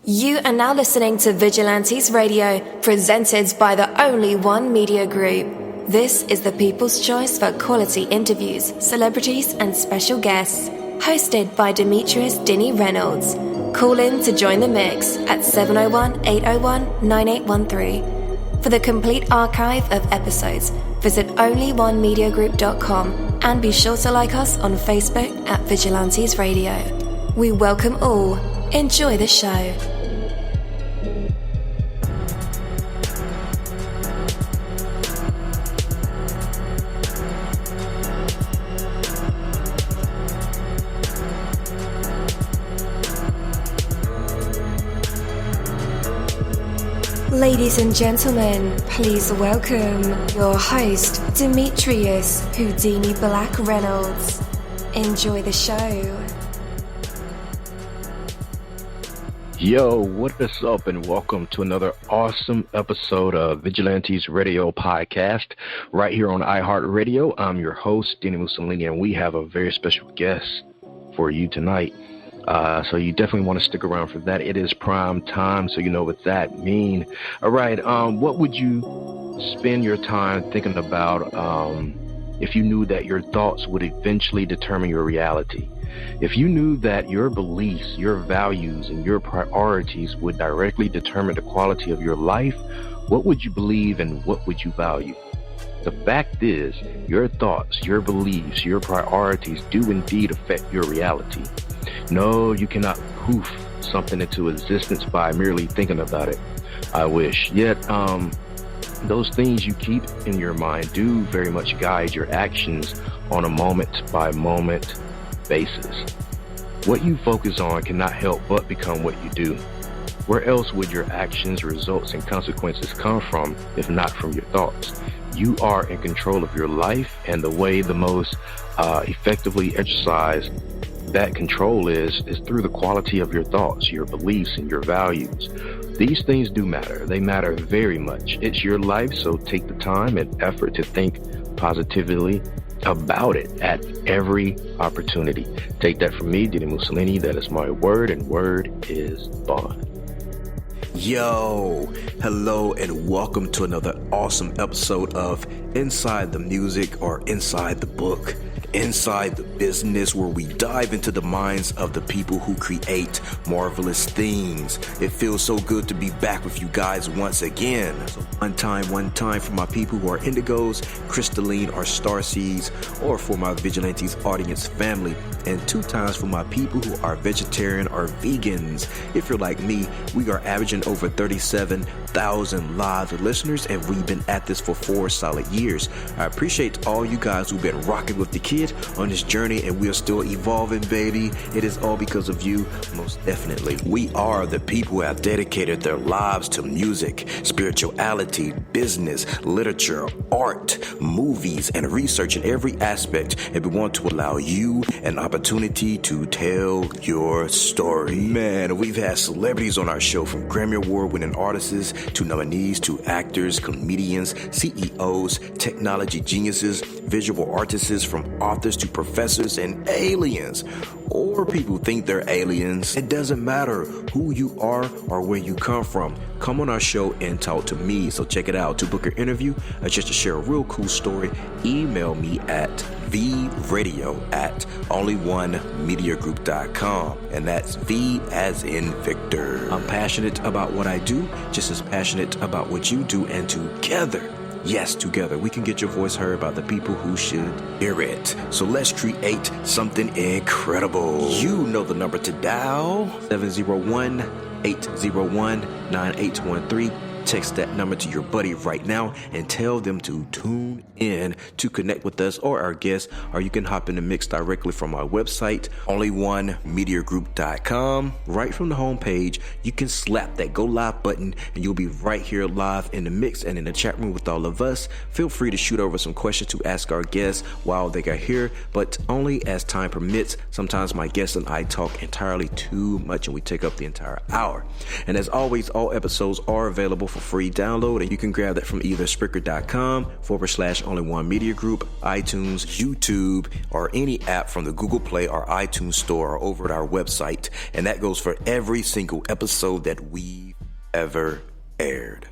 You are now listening to Vigilantes Radio, presented by the Only One Media Group. This is the people's choice for quality interviews, celebrities, and special guests. Hosted by Demetrius Dinny Reynolds. Call in to join the mix at 701-801-9813. For the complete archive of episodes, visit onlyonemediagroup.com and be sure to like us on Facebook at Vigilantes Radio. We welcome all. Enjoy the show. Ladies and gentlemen, please welcome your host, Demetrius Houdini Black Reynolds. Enjoy the show. Yo, what is up, and welcome to another awesome episode of Vigilantes Radio Podcast right here on iHeartRadio. I'm your host, dini-mussolini, and we have a very special guest for you tonight. So you definitely want to stick around for that. It is prime time, so you know what that means. All right, what would you spend your time thinking about if you knew that your thoughts would eventually determine your reality? If you knew that your beliefs, your values, and your priorities would directly determine the quality of your life, what would you believe and what would you value? The fact is, your thoughts, your beliefs, your priorities do indeed affect your reality. No, you cannot poof something into existence by merely thinking about it. I wish. Yet, those things you keep in your mind do very much guide your actions on a moment-by-moment basis. What you focus on cannot help but become what you do. Where else would your actions, results, and consequences come from if not from your thoughts? You are in control of your life, and the way the most effectively exercise that control is through the quality of your thoughts, your beliefs, and your values. These things do matter. They matter very much. It's your life, so take the time and effort to think positively about it at every opportunity. Take that from me, dini-mussolini. That is my word, and word is bond. Yo, hello, and welcome to another awesome episode of Inside the Music, or Inside the Book, Inside the Business, where we dive into the minds of the people who create marvelous things. It feels so good to be back with you guys once again. So one time for my people who are indigos, crystalline, or starseeds, or for my Vigilantes audience family, and 2 times for my people who are vegetarian or vegans. If you're like me, we are averaging over 37,000 live listeners, and we've been at this for 4 solid years. I appreciate all you guys who've been rocking with the kid on this journey, and we are still evolving, baby. It is all because of you, most definitely. We are the people who have dedicated their lives to music, spirituality, business, literature, art, movies, and research in every aspect, and we want to allow you an opportunity to tell your story. Man, we've had celebrities on our show, from Grammy Award winning artists to nominees to actors, comedians, CEOs, technology geniuses, visual artists, from authors to professors and aliens, or people think they're aliens. It doesn't matter who you are or where you come from. Come on our show and talk to me. So check it out. To book an interview or just to share a real cool story, email me at vradio@onlyonemediagroup.com, and that's V as in Victor. I'm passionate about what I do, just as passionate about what you do, and together, yes, together, we can get your voice heard by the people who should hear it. So let's create something incredible. You know the number to dial, 701-801-9813. Text that number to your buddy right now and tell them to tune in to connect with us or our guests, or you can hop in the mix directly from our website, onlyonemediagroup.com. Right from the homepage, you can slap that go live button and you'll be right here live in the mix and in the chat room with all of us. Feel free to shoot over some questions to ask our guests while they are here, but only as time permits. Sometimes my guests and I talk entirely too much and we take up the entire hour. And as always, all episodes are available for free download, and you can grab that from either Spreaker.com/only1mediagroup, iTunes, YouTube, or any app from the Google Play or iTunes Store, or over at our website. And that goes for every single episode that we've ever aired.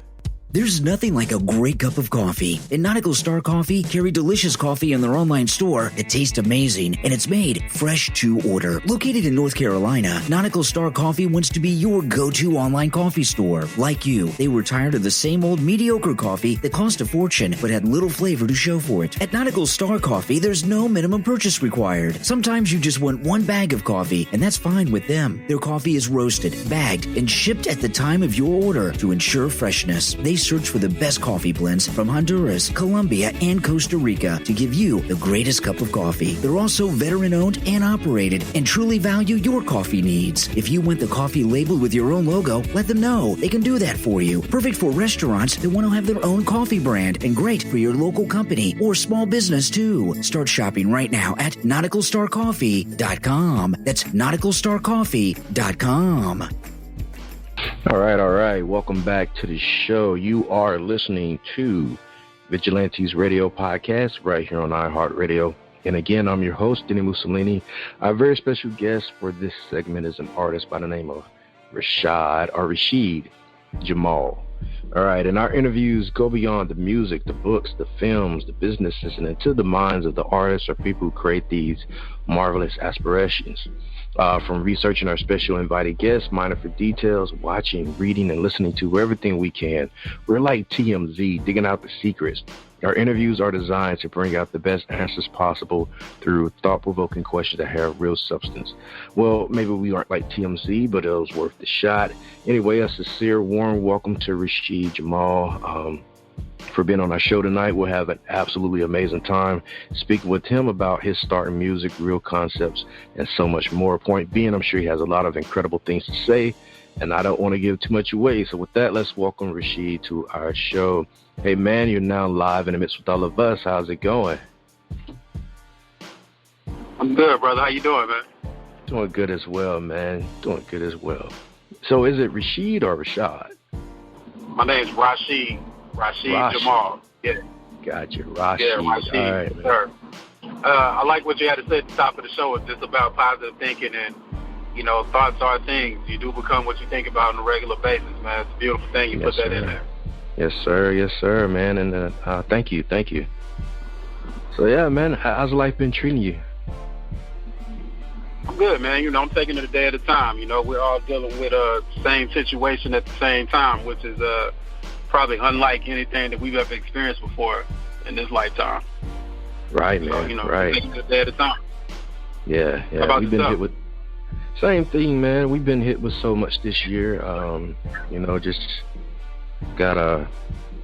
There's nothing like a great cup of coffee. And Nautical Star Coffee carry delicious coffee in their online store. It tastes amazing, and it's made fresh to order. Located in North Carolina, Nautical Star Coffee wants to be your go-to online coffee store. Like you, they were tired of the same old mediocre coffee that cost a fortune but had little flavor to show for it. At Nautical Star Coffee, there's no minimum purchase required. Sometimes you just want one bag of coffee, and that's fine with them. Their coffee is roasted, bagged, and shipped at the time of your order to ensure freshness. They search for the best coffee blends from Honduras, Colombia, and Costa Rica to give you the greatest cup of coffee. They're also veteran-owned and operated and truly value your coffee needs. If you want the coffee labeled with your own logo, let them know. They can do that for you. Perfect for restaurants that want to have their own coffee brand, and great for your local company or small business too. Start shopping right now at nauticalstarcoffee.com. That's nauticalstarcoffee.com. All right. Welcome back to the show. You are listening to Vigilantes Radio Podcast right here on iHeartRadio. And again, I'm your host, dini-mussolini. Our very special guest for this segment is an artist by the name of Rasheed Jamal. All right, and our interviews go beyond the music, the books, the films, the businesses, and into the minds of the artists or people who create these marvelous aspirations. From researching our special invited guests, mining for details, watching, reading, and listening to everything we can. We're like TMZ, digging out the secrets. Our interviews are designed to bring out the best answers possible through thought-provoking questions that have real substance. Well, maybe we aren't like TMZ, but it was worth the shot. Anyway, a sincere, warm welcome to Rasheed Jamal. For being on our show tonight. We'll have an absolutely amazing time speaking with him about his start in music, real concepts, and so much more. Point being, I'm sure he has a lot of incredible things to say, and I don't want to give too much away. So with that, let's welcome Rasheed to our show. Hey, man, you're now live in the midst with all of us. How's it going? I'm good, brother. How you doing, man? Doing good as well, man. Doing good as well. So is it Rasheed or Rashad? My name's Rasheed Jamal. Yeah. Gotcha. Rasheed. Yeah, Rasheed. All right, man. Sir. I like what you had to say at the top of the show. It's just about positive thinking and, thoughts are things. You do become what you think about on a regular basis, man. It's a beautiful thing. You put that in there. Yes, sir, man. And thank you. So, yeah, man, how's life been treating you? I'm good, man. I'm taking it a day at a time. We're all dealing with the same situation at the same time, which is probably unlike anything that we've ever experienced before in this lifetime. Right, man. So, right. Taking it a day at a time. Yeah. How about we've been yourself? hit with same thing, man. We've been hit with so much this year. Just gotta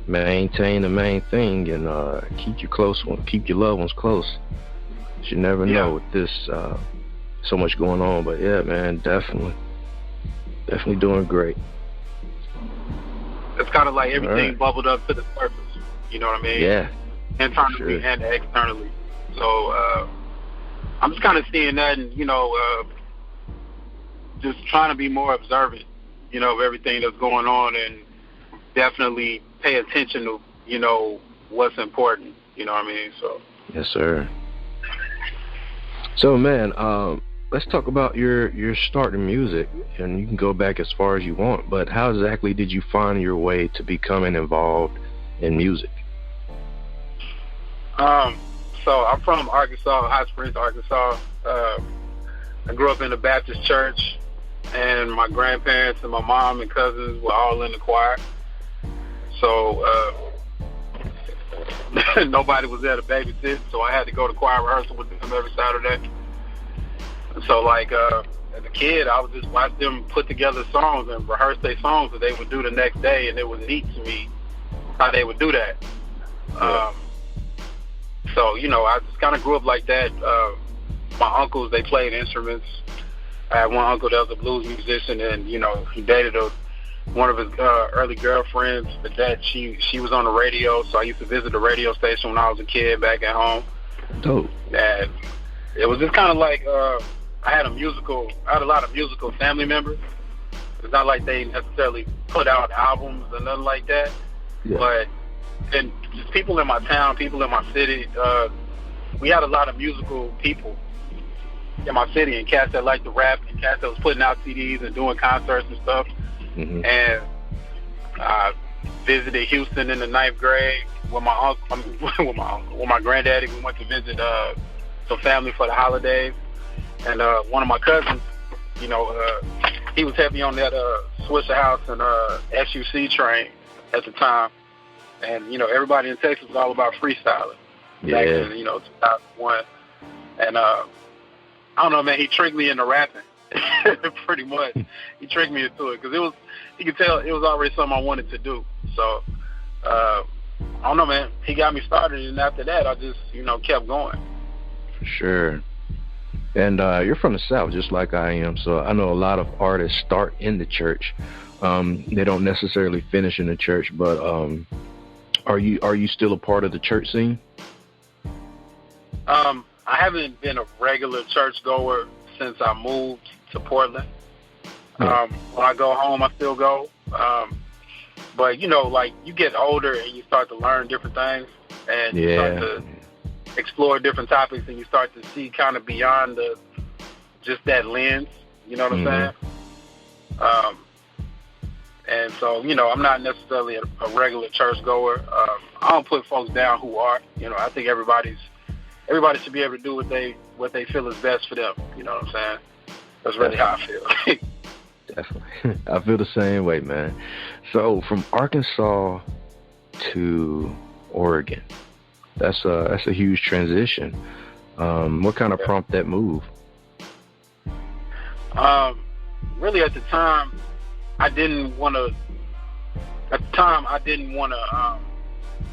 maintain the main thing and keep your loved ones close. You never know with this so much going on. But yeah, man, definitely doing great. It's kind of like everything bubbled up to the surface. You know what I mean? Yeah. Internally and externally. So I'm just kind of seeing that and, just trying to be more observant, of everything that's going on and definitely pay attention to, what's important. You know what I mean? So. Yes, sir. So, man, let's talk about your start in music, and you can go back as far as you want, but how exactly did you find your way to becoming involved in music? So I'm from Arkansas, Hot Springs, Arkansas. I grew up in a Baptist church, and my grandparents and my mom and cousins were all in the choir. So nobody was there to babysit, so I had to go to choir rehearsal with them every Saturday. So, as a kid, I would just watch them put together songs and rehearse their songs that they would do the next day, and it was neat to me how they would do that. I just kind of grew up like that. My uncles, they played instruments. I had one uncle that was a blues musician, and, he dated one of his early girlfriends, but she was on the radio, so I used to visit the radio station when I was a kid back at home. Dope. And it was just kind of like I had a lot of musical family members. It's not like they necessarily put out albums or nothing like that. Yeah. But and just people in my town, people in my city, we had a lot of musical people in my city, and cats that liked to rap, and cats that was putting out CDs and doing concerts and stuff. Mm-hmm. And I visited Houston in the 9th grade with my uncle, with my granddaddy. We went to visit some family for the holidays, and one of my cousins, you know, he was heavy on that Swisher House and SUC train at the time. And, you know, everybody in Texas was all about freestyling. Yeah. Back in, 2001. And, I don't know, man, he tricked me into rapping. Pretty much. He tricked me into it. Because you could tell it was already something I wanted to do. So, I don't know, man. He got me started. And after that, I just, kept going. For sure. And you're from the South, just like I am. So I know a lot of artists start in the church. They don't necessarily finish in the church, but are you still a part of the church scene? I haven't been a regular church goer since I moved to Portland. Yeah. When I go home, I still go. But like you get older and you start to learn different things, and you start to explore different topics, and you start to see kind of beyond just that lens. You know what I'm saying? And so, I'm not necessarily a regular church goer. I don't put folks down who are. I think everybody should be able to do what they feel is best for them. You know what I'm saying? That's really how I feel. Definitely. I feel the same way, man. So from Arkansas to Oregon, that's a huge transition. What kind of prompted that move? Really, at the time, I didn't want to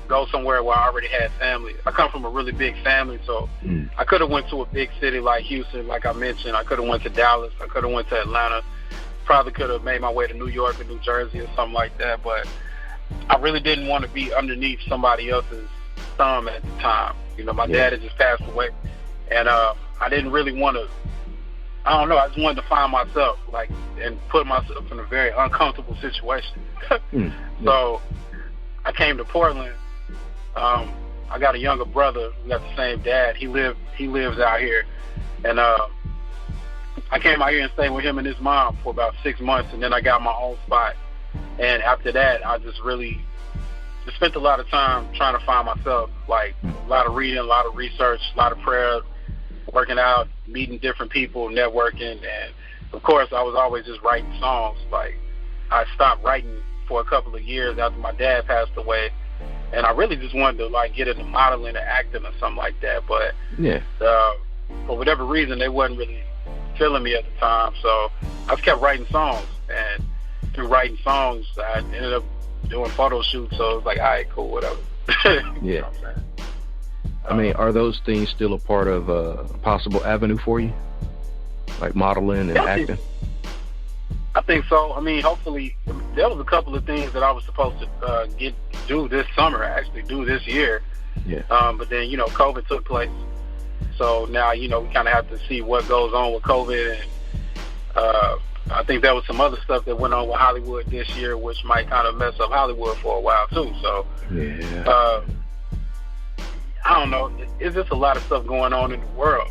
go somewhere where I already had family. I come from a really big family, so I could have went to a big city like Houston, like I mentioned. I could have went to Dallas. I could have went to Atlanta. Probably could have made my way to New York or New Jersey or something like that. But I really didn't want to be underneath somebody else's thumb at the time. My dad had just passed away, and I didn't really want to. I don't know. I just wanted to find myself, and put myself in a very uncomfortable situation. So I came to Portland. I got a younger brother. We got the same dad. He lives out here, and I came out here and stayed with him and his mom for about 6 months, and then I got my own spot. And after that, I just really spent a lot of time trying to find myself. A lot of reading, a lot of research, a lot of prayer, working out, meeting different people, networking, and of course I was always just writing songs. I stopped writing for a couple of years after my dad passed away, and I really just wanted to get into modeling or acting or something like that, but for whatever reason they wasn't really feeling me at the time, so I just kept writing songs, and through writing songs I ended up doing photo shoots, so it was like, all right, cool, whatever. You know what I'm saying? I mean, are those things still a part of a possible avenue for you? Like modeling and acting? I think so. I mean, hopefully, there was a couple of things that I was supposed to do this summer, actually do this year. Yeah. But then, COVID took place. So now, we kind of have to see what goes on with COVID. And I think there was some other stuff that went on with Hollywood this year, which might kind of mess up Hollywood for a while, too. So, I don't know. It's just a lot of stuff going on in the world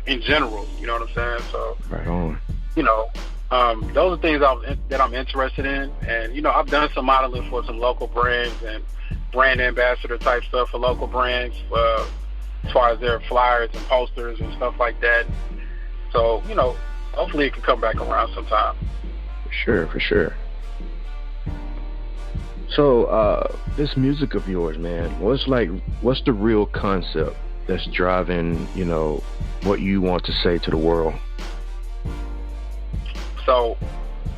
in general. You know what I'm saying? So, right on. Those are things that I'm interested in, and I've done some modeling for some local brands and brand ambassador type stuff for local brands, as far as their flyers and posters and stuff like that. So, hopefully it can come back around sometime. For sure. So, this music of yours, man, what's the real concept that's driving, what you want to say to the world? So,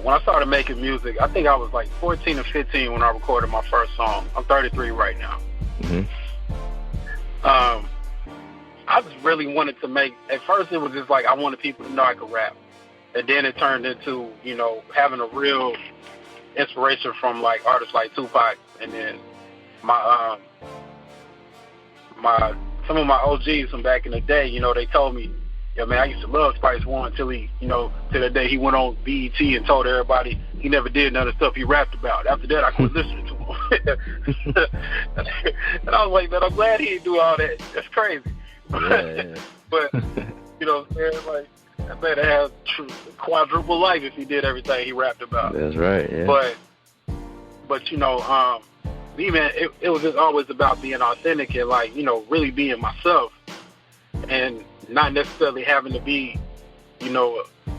when I started making music, I think I was 14 or 15 when I recorded my first song. I'm 33 right now. I just really wanted to make, at first it was just I wanted people to know I could rap. And then it turned into, having a real inspiration from artists like Tupac, and then some of my OGs from back in the day, they told me, yeah, man, I used to love Spice One until he, till the day he went on BET and told everybody he never did none of the stuff he rapped about. After that, I quit listening to him. And I was like, man, I'm glad he didn't do all that. That's crazy. Yeah. But, you know what I'm saying? Like, that man had quadruple life if he did everything he rapped about. That's right, yeah. But me, man, it was just always about being authentic and, like, really being myself and not necessarily having to be,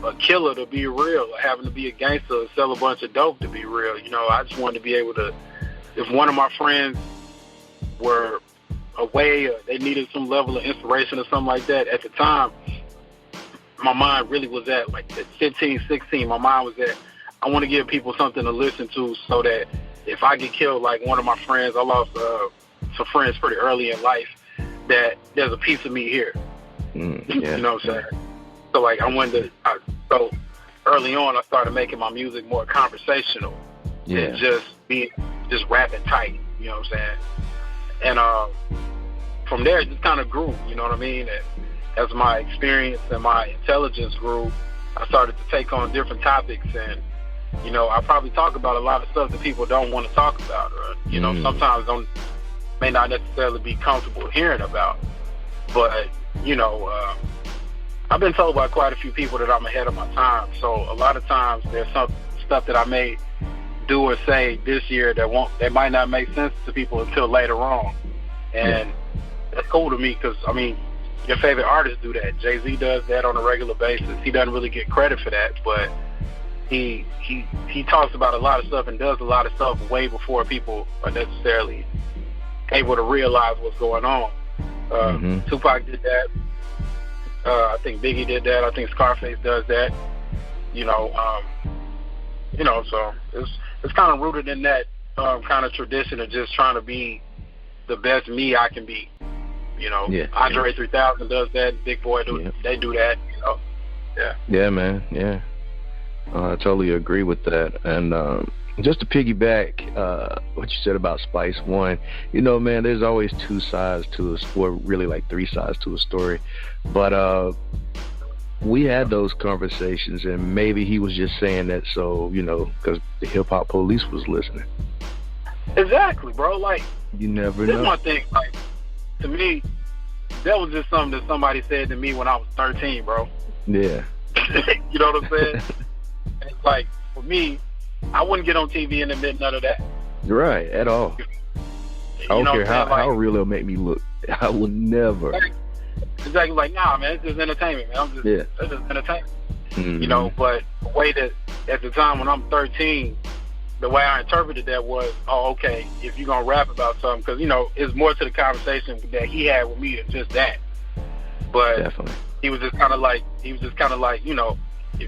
a killer to be real, or having to be a gangster or sell a bunch of dope to be real. I just wanted to be able to, if one of my friends were away or they needed some level of inspiration or something like that, at the time, my mind really was at, like, at 15, 16, my mind was at, I want to give people something to listen to so that if I get killed, like one of my friends, I lost some friends pretty early in life, that there's a piece of me here. Yeah. You know what I'm saying? So, like, so early on, I started making my music more conversational than just rapping tight, you know what I'm saying? And from there, it just kind of grew, you know what I mean? And as my experience and my intelligence grew, I started to take on different topics, and, I probably talk about a lot of stuff that people don't want to talk about, or, sometimes may not necessarily be comfortable hearing about. But, I've been told by quite a few people that I'm ahead of my time. So a lot of times there's some stuff that I may do or say this year that might not make sense to people until later on. And that's cool to me because, your favorite artists do that. Jay-Z does that on a regular basis. He doesn't really get credit for that, but he talks about a lot of stuff and does a lot of stuff way before people are necessarily able to realize what's going on. Tupac did that. I think Biggie did that. I think Scarface does that. So it's kind of rooted in that kind of tradition of just trying to be the best me I can be. Andre 3000 does that. Big Boy they do that. Yeah. Yeah, man. Yeah. I totally agree with that. And just to piggyback what you said about Spice One, man, there's always two sides to a story, really like three sides to a story. But we had those conversations, and maybe he was just saying that so, because the hip-hop police was listening. Exactly, bro. Like, you never know. This is one thing, like, to me, that was just something that somebody said to me when I was 13, bro. Yeah. You know what I'm saying? It's like, for me, I wouldn't get on TV and admit none of that. Right, at all. I don't care how real it'll make me look. I will never. Exactly, like, nah, man, it's just entertainment, man. It's just entertainment. But the way that, at the time when I'm 13, the way I interpreted that was, oh, okay, if you're going to rap about something, because, it's more to the conversation that he had with me than just that. But definitely. he was just kind of like, if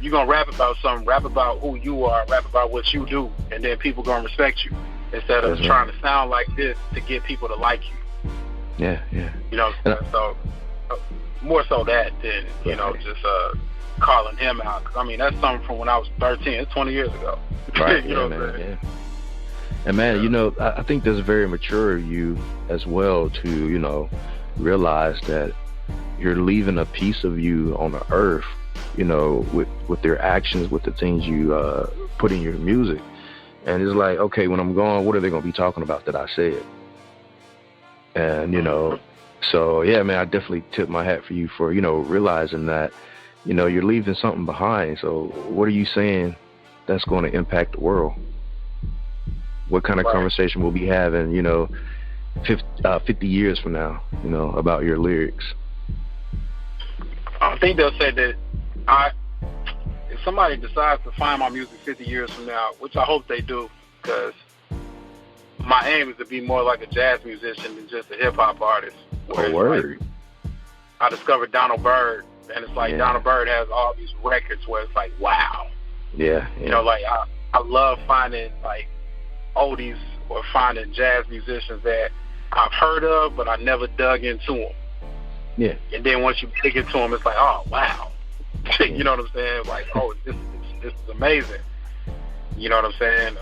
you're going to rap about something, rap about who you are, rap about what you do, and then people going to respect you instead of trying to sound like this to get people to like you. Yeah. So more so that than, just calling him out. That's something from when I was 13. It's 20 years ago. Right, you know man, what I'm saying? Yeah. And, man, I think that's very mature of you as well to, realize that you're leaving a piece of you on the earth, with their actions, with the things you put in your music. And it's like, okay, when I'm gone, what are they going to be talking about that I said? And, so, yeah, man, I definitely tip my hat for you for, realizing that, you're leaving something behind. So what are you saying that's going to impact the world? What kind of conversation we'll be having, 50 years from now, about your lyrics? I think they'll say that if somebody decides to find my music 50 years from now, which I hope they do, because my aim is to be more like a jazz musician than just a hip-hop artist. Oh, word. Like, I discovered Donald Byrd, and it's like Donald Byrd has all these records where it's like, wow. Yeah. I love finding, like, oldies or finding jazz musicians that I've heard of, but I never dug into them. Yeah. And then once you dig into them, it's like, oh, wow. You know what I'm saying? Like, oh, this is amazing. You know what I'm saying?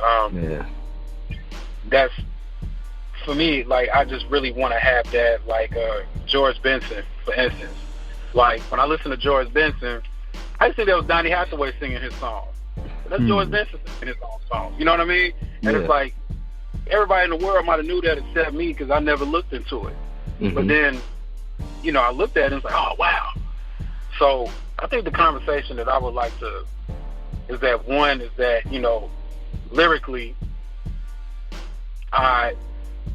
That's, for me, like, I just really want to have that, like, George Benson, for instance. Like, when I listen to George Benson, I think that was Donny Hathaway singing his song. That's George Benson singing his own song. You know what I mean? And it's like, everybody in the world might have knew that except me because I never looked into it. But then, you know, I looked at it and it's like, oh, wow. So I think the conversation that I would like to is that, you know, lyrically, I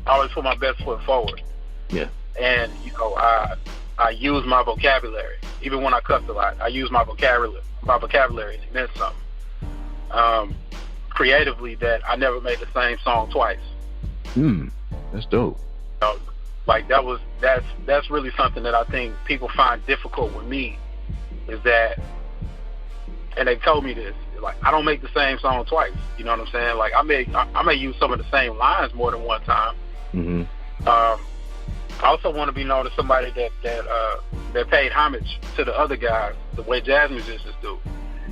always put my best foot forward. Yeah. And, you know, I use my vocabulary. Even when I cuss a lot, I use my vocabulary and it meant something. Creatively, that I never made the same song twice. That's dope. You know, like that's really something that I think people find difficult with me, is that, and they told me this, like, I don't make the same song twice. You know what I'm saying? Like, I may use some of the same lines more than one time. I also want to be known as somebody that paid homage to the other guys the way jazz musicians do.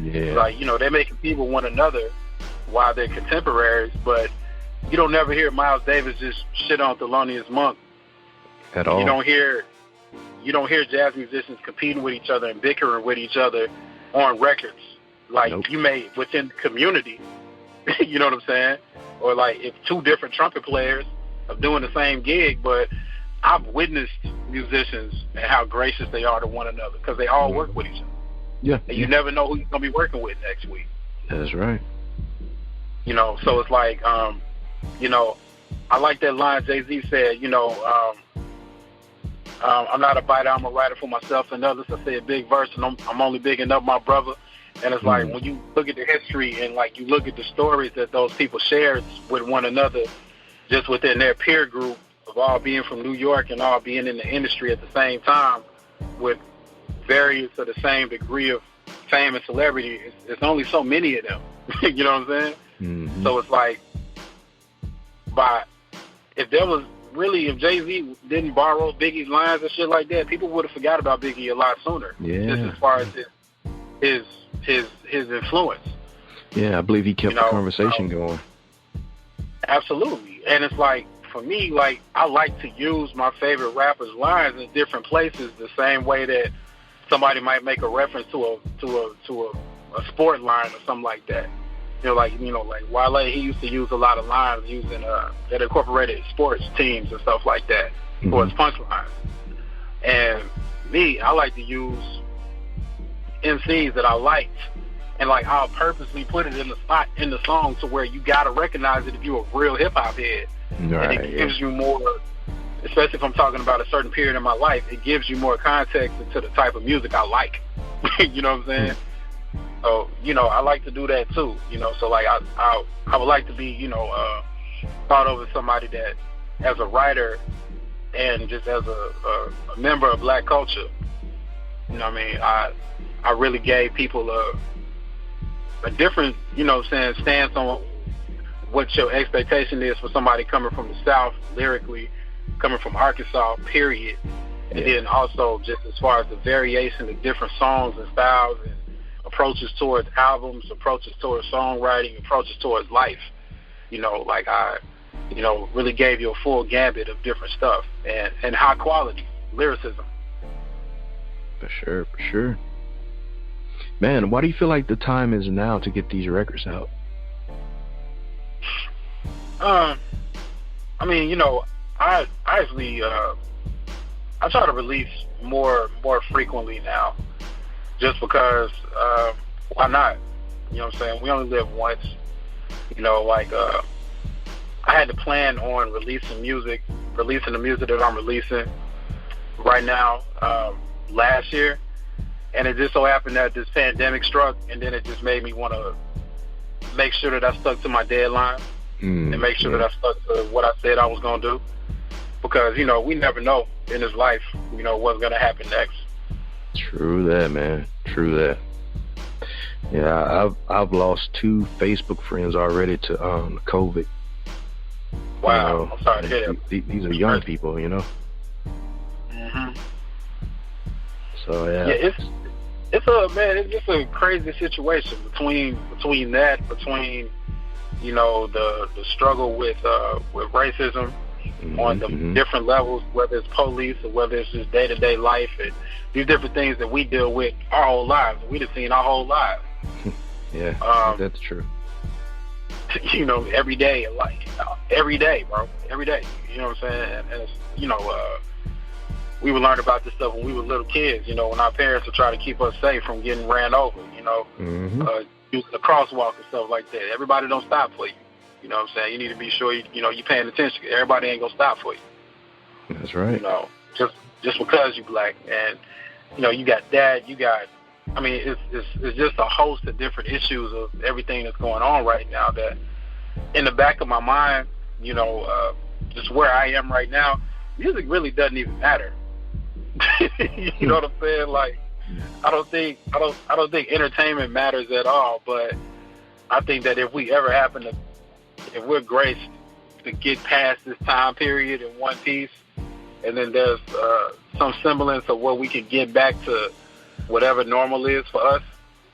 Yeah. Like, you know, they're making people one another while they're contemporaries, but you don't never hear Miles Davis just shit on Thelonious Monk at all. You don't hear jazz musicians competing with each other and bickering with each other on records. Like, you may within the community, you know what I'm saying? Or like if two different trumpet players are doing the same gig, but I've witnessed musicians and how gracious they are to one another because they all work with each other. Yeah. And you never know who you're going to be working with next week. That's right. You know, so it's like, you know, I like that line Jay-Z said, you know, I'm not a biter, I'm a writer for myself and others. I say a big verse and I'm only bigging up my brother. And it's like, when you look at the history and like you look at the stories that those people shared with one another, just within their peer group of all being from New York and all being in the industry at the same time with various of the same degree of fame and celebrity, it's only so many of them. You know what I'm saying? So it's like, if Jay-Z didn't borrow Biggie's lines and shit like that, people would have forgot about Biggie a lot sooner. Yeah. Just as far as his influence. Yeah, I believe he kept the conversation going. Absolutely. And it's like, for me, like, I like to use my favorite rappers' lines in different places the same way that somebody might make a reference to a sport line or something like that. Like Wale, he used to use a lot of lines using that incorporated sports teams and stuff like that for his punchlines. And me, I like to use MCs that I liked, and like I'll purposely put it in the spot in the song to where you gotta recognize it if you're a real hip hop head. Right, and it gives you more, especially if I'm talking about a certain period in my life, it gives you more context into the type of music I like. You know what I'm saying? So, I like to do that too, so like I would like to be, thought of as somebody that, as a writer and just as a member of black culture, I really gave people a different, stance on what your expectation is for somebody coming from the South, lyrically, coming from Arkansas, period. And then also just as far as the variation of different songs and styles and approaches towards albums, approaches towards songwriting, approaches towards life. I really gave you a full gambit of different stuff and high quality lyricism. For sure. Man, why do you feel like the time is now to get these records out? I actually I try to release more frequently now, just because why not? You know what I'm saying? We only live once. I had to plan on releasing the music that I'm releasing right now last year, and it just so happened that this pandemic struck, and then it just made me want to make sure that I stuck to my deadline and make sure that I stuck to what I said I was going to do, because we never know in this life what's going to happen next. True that, man. True that. Yeah, I've lost 2 Facebook friends already to COVID. Wow, I'm sorry to hear that. These are young people, So yeah, it's just a crazy situation between the struggle with racism on the different levels, whether it's police or whether it's just day-to-day life and these different things that we deal with our whole lives. We've seen our whole lives. Yeah, that's true. You know, every day, like every day, bro, every day. You know what I'm saying? And it's, you know, we would learn about this stuff when we were little kids. You know, when our parents would try to keep us safe from getting ran over. You know, using the crosswalk and stuff like that. Everybody don't stop for you. You know what I'm saying? You need to be sure you're paying attention. Everybody ain't gonna stop for you. That's right. You know, just because you black, and you know, you got that. You got. I mean, it's just a host of different issues of everything that's going on right now that in the back of my mind, you know, just where I am right now, music really doesn't even matter. You know what I'm saying? Like, I don't think entertainment matters at all, but I think that if we're graced to get past this time period in one piece, and then there's some semblance of where we can get back to whatever normal is for us,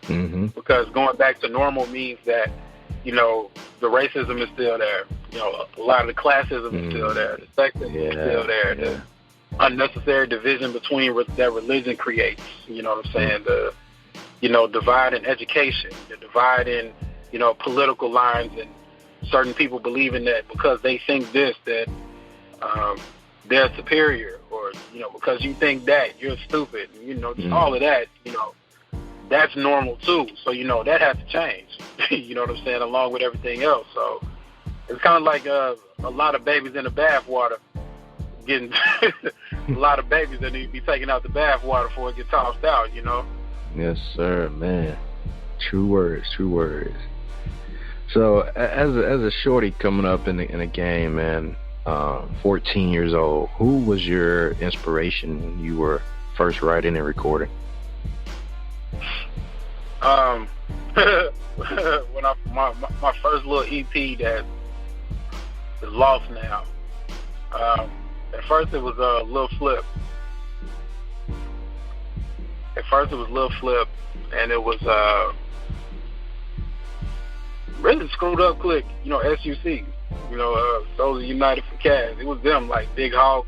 because going back to normal means that, you know, the racism is still there, you know, a lot of the classism is still there, the sexism is still there, the unnecessary division between that religion creates, you know what I'm saying, the, you know, divide in education, the divide in, you know, political lines, and certain people believing that because they think this, that they're superior, or, you know, because you think that, you're stupid. You know, just all of that, you know, that's normal too. So, you know, that has to change. You know what I'm saying? Along with everything else. So it's kind of like a lot of babies in the bathwater getting a lot of babies that need to be taken out the bathwater before it gets tossed out, you know? Yes, sir, man. True words. So as a shorty coming up in the game, man, 14 years old, who was your inspiration when you were first writing and recording? When my first little EP that is lost now. At first it was Lil Flip. And it was really Screwed Up Click, you know, SUC. You know, those are United for Cash. It was them, like Big Hawk,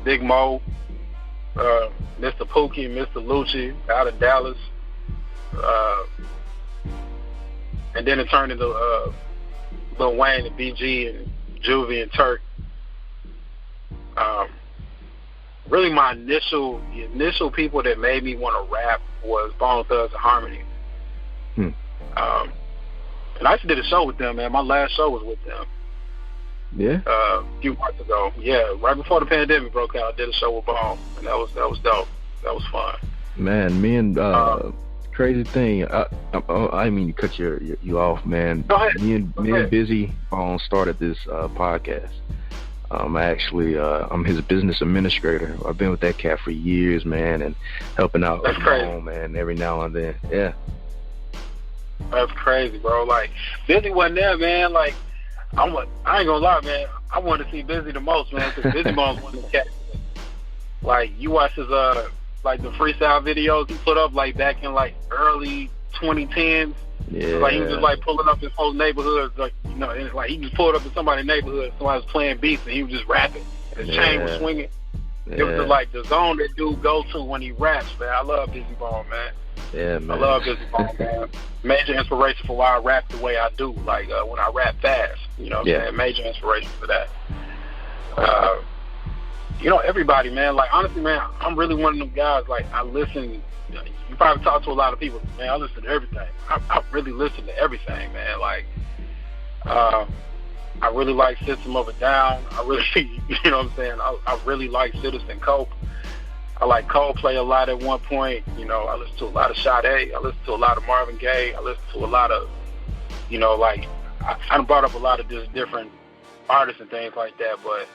Big Mo, Mr. Pookie, Mr. Lucci out of Dallas. And then it turned into Lil Wayne and BG and Juvie and Turk. Really the initial people that made me want to rap was Bone Thugs and Harmony. And I actually did a show with them, man. My last show was with them. Yeah. A few months ago. Yeah, right before the pandemic broke out, I did a show with Bone, and that was dope. That was fun. Man, me and crazy thing. I didn't mean to cut you off, man. Go ahead. Me and Busy Bone started this podcast. I'm his business administrator. I've been with that cat for years, man, and helping out with Bone, man, every now and then. Yeah. That's crazy, bro. Like, Busy wasn't there, man. Like, I ain't gonna lie, man. I wanted to see Busy the most, man, because Busy Bone's one of the cats. Like, you watch his like the freestyle videos he put up like back in like early 2010s. Yeah. Like he was just like pulling up his whole neighborhood, like, you know, and it's like he just pulled up in somebody's neighborhood, somebody was playing beats and he was just rapping. His chain was swinging. It was just like the zone that dude go to when he raps, man. I love Busy Bone, man. Yeah, man. I love Busy Bone, man. Major inspiration for why I rap the way I do, like when I rap fast, you know what I'm saying? Major inspiration for that. You know, everybody, man, like, honestly, man, I'm really one of them guys, like, I listen, you probably talk to a lot of people, man, I listen to everything. I really listen to everything, man. Like, I really like System of a Down. I really, you know what I'm saying? I really like Citizen Cope. I like Coldplay a lot at one point. You know, I listen to a lot of Sade. I listen to a lot of Marvin Gaye. I listen to a lot of, you know, like, I brought up a lot of just different artists and things like that, but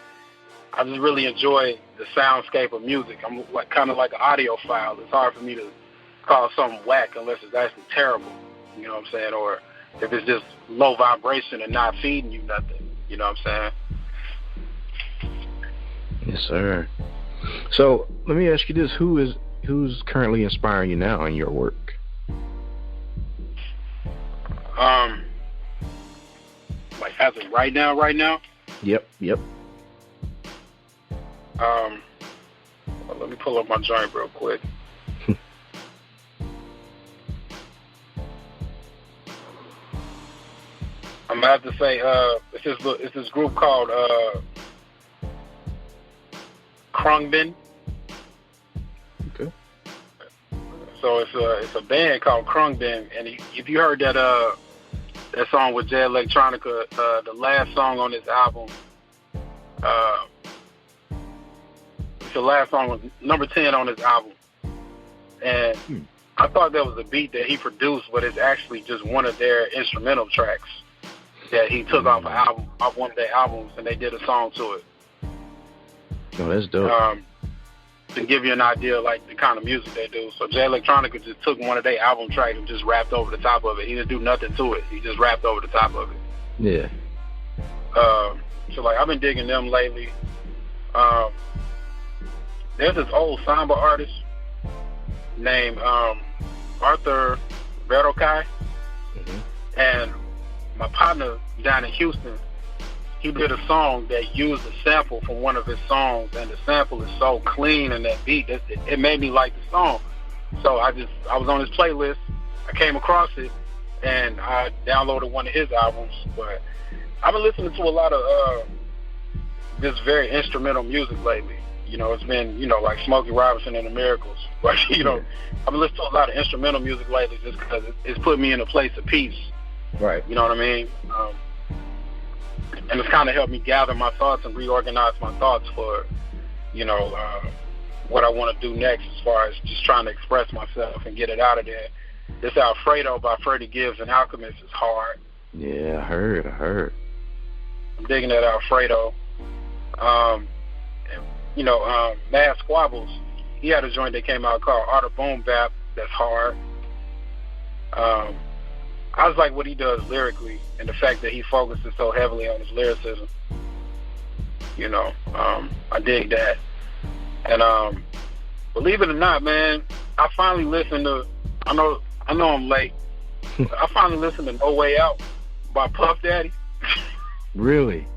I just really enjoy the soundscape of music. I'm like kind of like an audiophile. It's hard for me to call something whack unless it's actually terrible, you know what I'm saying? Or if it's just low vibration and not feeding you nothing, you know what I'm saying? Yes, sir. So let me ask you this: who's currently inspiring you now in your work? Like as of right now. Yep. Well, let me pull up my joint real quick. I'm gonna have to say, it's this group called Krungbin. Okay. So it's a band called Krungbin, and if you heard that song with Jay Electronica, the last song on this album, it's the last song, number 10 on this album, and I thought that was a beat that he produced, but it's actually just one of their instrumental tracks that he took off one of their albums, and they did a song to it. Oh, that's dope. To give you an idea, like, the kind of music they do. So Jay Electronica just took one of their album tracks and just rapped over the top of it. He didn't do nothing to it. He just rapped over the top of it. Yeah. So, like, I've been digging them lately. There's this old samba artist named Arthur Verocai. And my partner down in Houston, he did a song that used a sample from one of his songs, and the sample is so clean in that beat that it made me like the song. So I was on his playlist, I came across it, and I downloaded one of his albums. But I've been listening to a lot of this very instrumental music lately. You know, it's been, like Smokey Robinson and the Miracles. But, I've been listening to a lot of instrumental music lately just because it's put me in a place of peace. Right. You know what I mean? And it's kind of helped me gather my thoughts and reorganize my thoughts for, what I want to do next as far as just trying to express myself and get it out of there. This Alfredo by Freddie Gibbs and Alchemist is hard. Yeah, I heard. I'm digging that Alfredo. Mad Squabbles, he had a joint that came out called Art of Boom Bap that's hard. I was like what he does lyrically and the fact that he focuses so heavily on his lyricism. I dig that. And believe it or not, man, I finally listened to, I know I'm late, I finally listened to No Way Out by Puff Daddy. Really?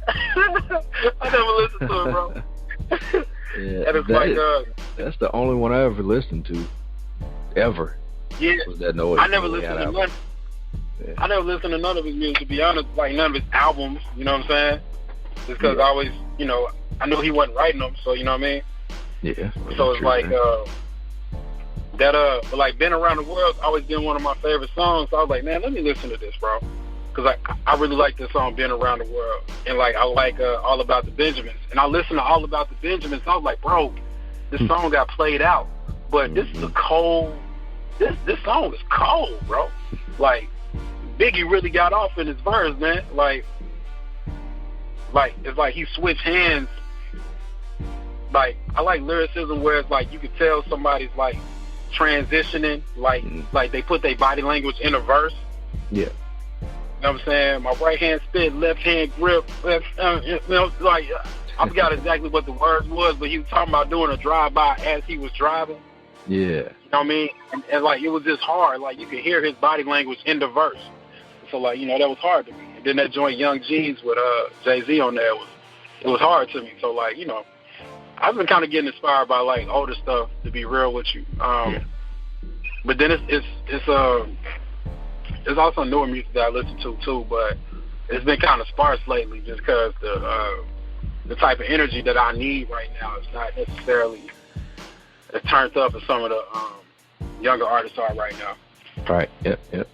I never listened to it, bro. Yeah, and it's that's the only one I ever listened to, ever. Yeah, was that No Way I never listened to none. Yeah. I never listened to none of his music, to be honest. Like none of his albums, you know what I'm saying? Just because I always, I knew he wasn't writing them, so you know what I mean. Yeah. So it's like but like Been Around the World's always been one of my favorite songs. So I was like, man, let me listen to this, bro. Because I really like this song, Been Around the World. And, like, I like All About the Benjamins. And I listened to All About the Benjamins, and I was like, bro, this song got played out. But this is a cold, this song is cold, bro. Like, Biggie really got off in his verse, man. Like, it's like he switched hands. Like, I like lyricism where it's like you could tell somebody's, like, transitioning. Like they put their body language in a verse. Yeah. You know what I'm saying? My right hand spit, left hand grip. Like, I forgot exactly what the words was, but he was talking about doing a drive-by as he was driving. Yeah. You know what I mean? And like, it was just hard. Like, you could hear his body language in the verse. So, like, that was hard to me. And then that joint Young G's with Jay-Z on there, it was hard to me. So, like, I've been kind of getting inspired by, like, older stuff, to be real with you. But then there's also newer music that I listen to too, but it's been kind of sparse lately just because the type of energy that I need right now is not necessarily as turned up as some of the younger artists are right now. Right. Yep.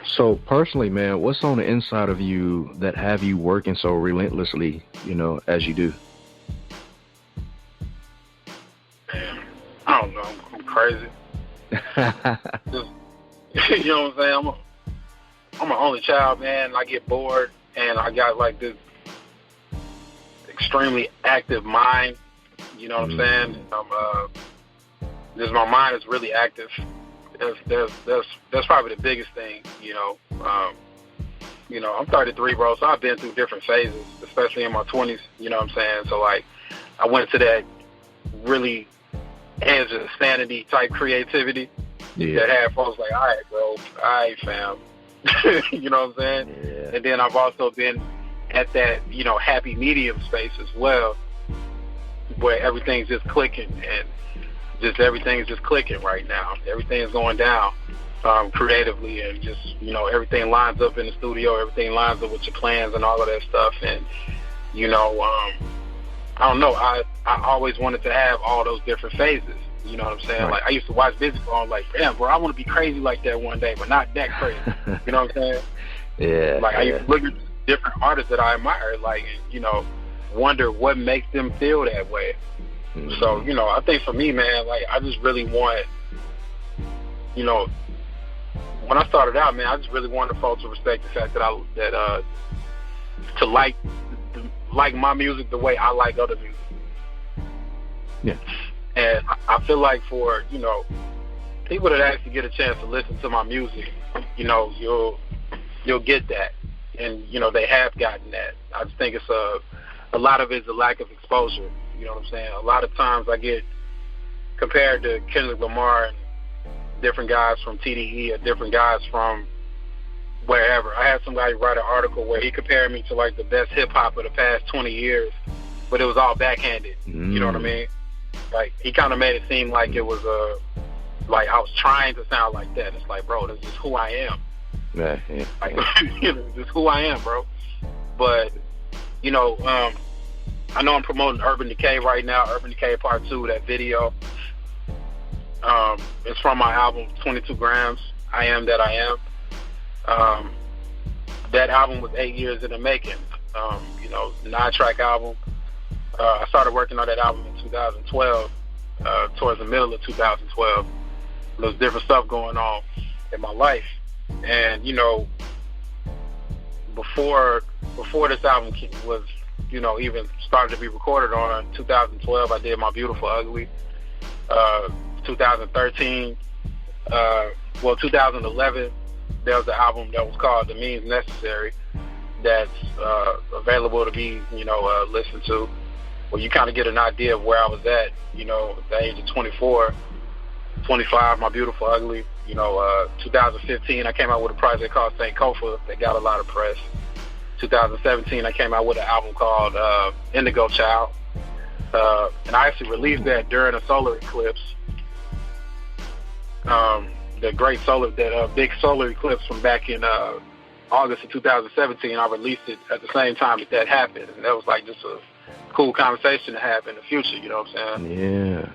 So personally, man, what's on the inside of you that have you working so relentlessly, as you do? Man, I don't know. I'm crazy. You know what I'm saying? I'm an only child, man. I get bored, and I got like this extremely active mind. You know what I'm saying? Just my mind is really active. That's probably the biggest thing. I'm 33, bro, so I've been through different phases, especially in my 20s. You know what I'm saying? So like, I went to that really edge of sanity type creativity. Yeah. That had folks like, all right, bro, all right, fam. You know what I'm saying? Yeah. And then I've also been at that, happy medium space as well, where everything's just clicking, and everything's just clicking right now. Everything's going down creatively, and just, everything lines up in the studio, everything lines up with your plans and all of that stuff. And, I don't know, I always wanted to have all those different phases. You know what I'm saying? Right. Like, I used to watch Busy Ball, I'm like, damn, bro, I want to be crazy like that one day, but not that crazy. You know what I'm saying? Yeah. Like, I used to look at different artists that I admire, like, wonder what makes them feel that way. Mm-hmm. So, I think for me, man, like, I just really want, when I started out, man, I just really wanted folks to respect the fact that to like my music the way I like other music. Yeah. And I feel like for, people that actually get a chance to listen to my music, you'll get that. And, they have gotten that. I just think it's a lot of it's a lack of exposure. You know what I'm saying? A lot of times I get compared to Kendrick Lamar and different guys from TDE or different guys from wherever. I had somebody write an article where he compared me to, like, the best hip-hop of the past 20 years, but it was all backhanded. You know what I mean? Like, he kind of made it seem like it was like I was trying to sound like that. It's like, bro, this is who I am. Yeah. Like, this is who I am, bro. But, I know I'm promoting Urban Decay right now, Urban Decay Part 2, that video. It's from my album, 22 Grams, I Am That I Am. That album was 8 years in the making. 9-track album. I started working on that album in 2012, towards the middle of 2012. There was different stuff going on in my life. And, before this album was, even started to be recorded on, 2012, I did My Beautiful Ugly. 2013, 2011, there was an album that was called The Means Necessary that's available to be, listened to. Well, you kind of get an idea of where I was at, at the age of 24, 25, My Beautiful Ugly. 2015, I came out with a project called St. Kofa that got a lot of press. 2017, I came out with an album called Indigo Child. And I actually released that during a solar eclipse. The big solar eclipse from back in August of 2017. I released it at the same time that happened. And that was like just a cool conversation to have in the future, you know what I'm saying? Yeah.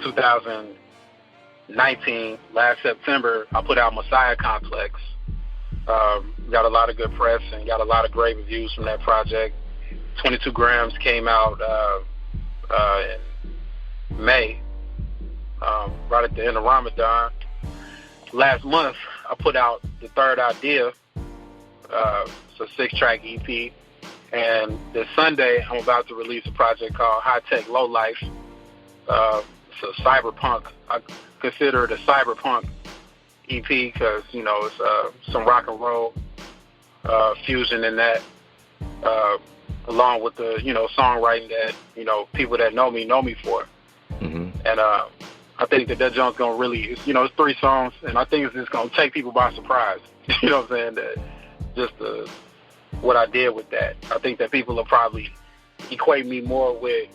2019, last September, I put out Messiah Complex. Got a lot of good press and got a lot of great reviews from that project. 22 Grams came out in May, right at the end of Ramadan. Last month, I put out The Third Idea. It's a 6-track EP. And this Sunday, I'm about to release a project called High Tech Low Life. It's a cyberpunk. I consider it a cyberpunk EP because, it's some rock and roll fusion in that, along with the, songwriting that, people that know me for. Mm-hmm. And I think that joint's going to really, it's 3 songs, and I think it's just going to take people by surprise. You know what I'm saying? That just what I did with that. I think that people will probably equate me more with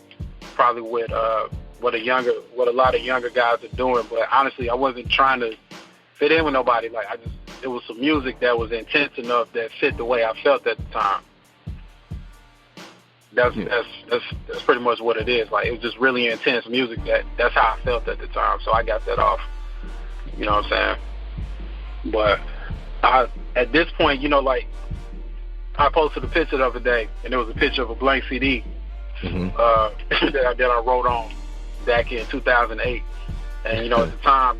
what a lot of younger guys are doing. But honestly, I wasn't trying to fit in with nobody. Like, it was some music that was intense enough that fit the way I felt at the time. That's pretty much what it is. Like, it was just really intense music that's how I felt at the time. So I got that off. You know what I'm saying? But at this point, I posted a picture the other day, and it was a picture of a blank CD mm-hmm. that I wrote on back in 2008. And, at the time,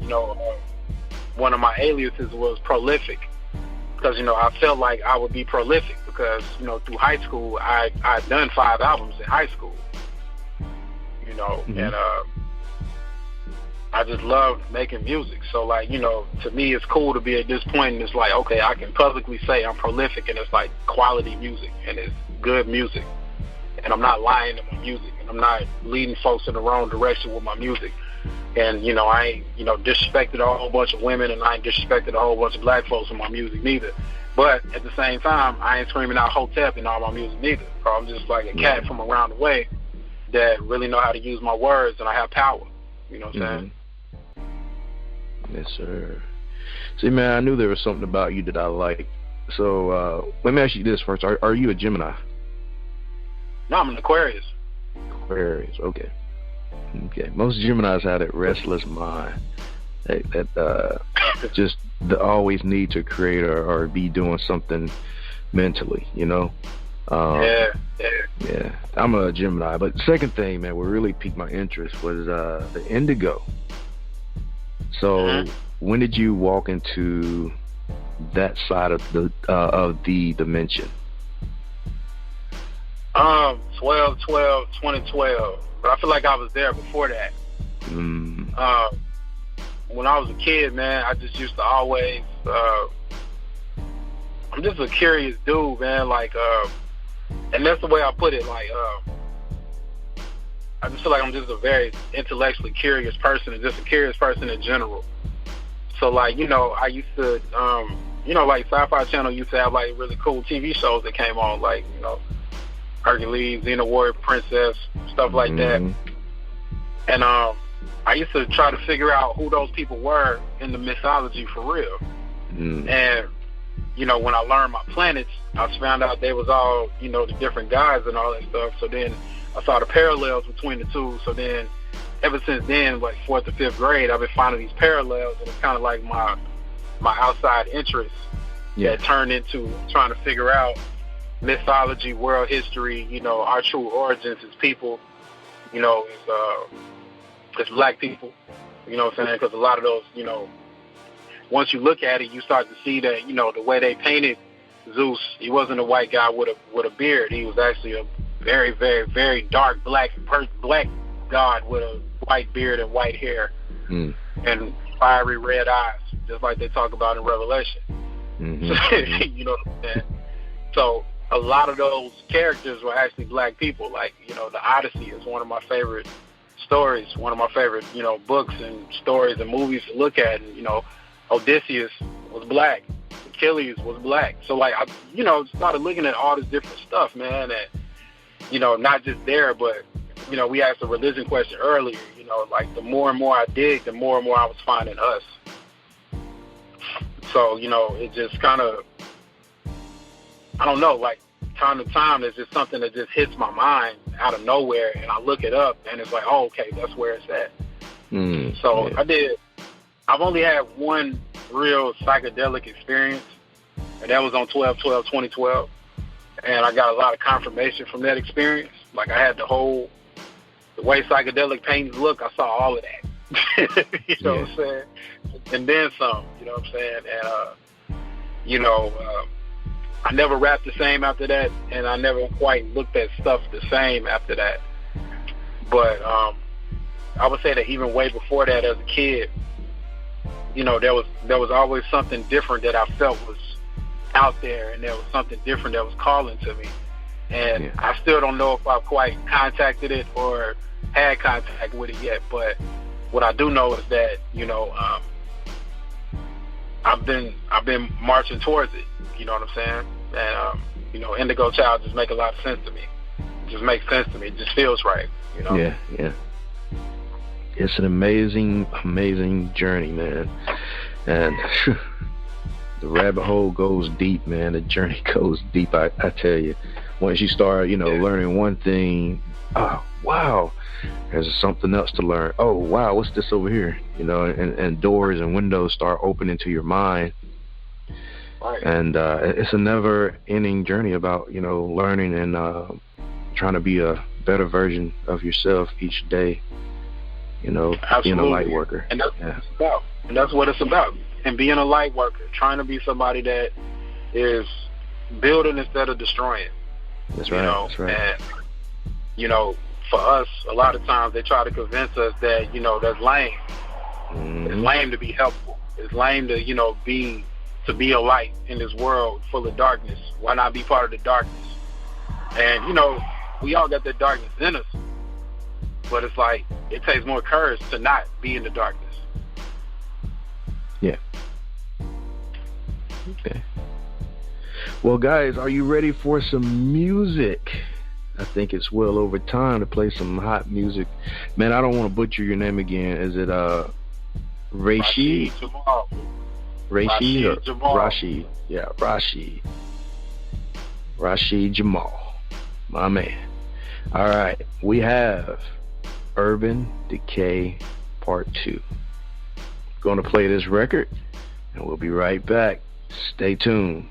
one of my aliases was Prolific because, I felt like I would be prolific because, through high school, I'd done 5 albums in high school, mm-hmm. and I just loved making music. So, like, to me, it's cool to be at this point, and it's like, okay, I can publicly say I'm prolific, and it's like quality music, and it's good music, and I'm not lying to my music, and I'm not leading folks in the wrong direction with my music. And, you know, I ain't, you know, disrespected a whole bunch of women, and I ain't disrespected a whole bunch of black folks in my music neither. But at the same time, I ain't screaming out Hotep in all my music neither. So I'm just like a cat from around the way that really know how to use my words, and I have power. You know what I'm saying? Yes, sir. See, man, I knew there was something about you that I liked. So let me ask you this first. Are you a Gemini? No, I'm an Aquarius. Aquarius, okay. Okay. Most Geminis have that restless mind. That just the always need to create or be doing something mentally, you know? Yeah. I'm a Gemini. But the second thing, man, what really piqued my interest was the indigo. So when did you walk into that side of the dimension? 2012. But I feel like I was there before that. When I was a kid, man, I just used to always, I'm just a curious dude, man, like, and that's the way I put it, like, I just feel like I'm just a very intellectually curious person, and just a curious person in general. So, like, you know, I used to, you know, like, Sci-Fi Channel used to have, like, really cool TV shows that came on, like, you know, Hercules, Xena Warrior Princess, stuff like that. And I used to try to figure out who those people were in the mythology for real. And, you know, when I learned my planets, I found out they was all, you know, the different guys and all that stuff. So then I saw the parallels between the two. So then ever since then, like 4th or 5th grade, I've been finding these parallels, and it's kind of like my outside interest that turned into trying to figure out mythology, world history, you know, our true origins as people, you know, as black people, you know what I'm saying? Because a lot of those, you know, once you look at it, you start to see that, you know, the way they painted Zeus, he wasn't a white guy with a beard. He was actually a very, very, very dark black god with a white beard and white hair and fiery red eyes, just like they talk about in Revelation. You know what I'm saying? So a lot of those characters were actually black people. Like, you know, the Odyssey is one of my favorite stories, one of my favorite, you know, books and stories and movies to look at. And, you know, Odysseus was black. Achilles was black. So, like, I, you know, started looking at all this different stuff, man. And, you know, not just there, but, you know, we asked a religion question earlier. You know, like, the more and more I dig, the more and more I was finding us. So, you know, it just kind of, I don't know, like, time to time, there's just something that just hits my mind out of nowhere, and I look it up, and it's like, oh, okay, that's where it's at. So I've only had one real psychedelic experience, and that was on 12/12/2012, and I got a lot of confirmation from that experience. Like, I had the way psychedelic paintings look, I saw all of that. You know what I'm saying? And then some, you know what I'm saying? And, you know, I never rapped the same after that, and I never quite looked at stuff the same after that. But I would say that even way before that, as a kid, you know, there was always something different that I felt was out there, and there was something different that was calling to me. And I still don't know if I've quite contacted it or had contact with it yet, but what I do know is that, you know, I've been marching towards it. You know what I'm saying? And you know, Indigo Child just make a lot of sense to me. It just makes sense to me. It just feels right. You know? Yeah. It's an amazing journey, man. And the rabbit hole goes deep, man. The journey goes deep. I tell you, once you start, you know, learning one thing, oh wow, there's something else to learn. Oh wow, what's this over here? You know, and doors and windows start opening to your mind. Right. And it's a never-ending journey about, you know, learning and trying to be a better version of yourself each day. You know, being a light worker. And that's what it's about. And that's what it's about. And being a light worker, trying to be somebody that is building instead of destroying. That's right. You know? That's right. And, you know, for us, a lot of times they try to convince us that, you know, that's lame. It's lame to be helpful. It's lame to, you know, be a light in this world full of darkness. Why not be part of the darkness? And, you know, we all got that darkness in us. But it's like, it takes more courage to not be in the darkness. Yeah. Okay. Well, guys, are you ready for some music? I think it's well over time to play some hot music. Man, I don't want to butcher your name again. Is it Rasheed Jamal. Rasheed or Jamal. Rasheed? Yeah, Rasheed Jamal. My man. All right. We have Urban Decay Part 2. Going to play this record, and we'll be right back. Stay tuned.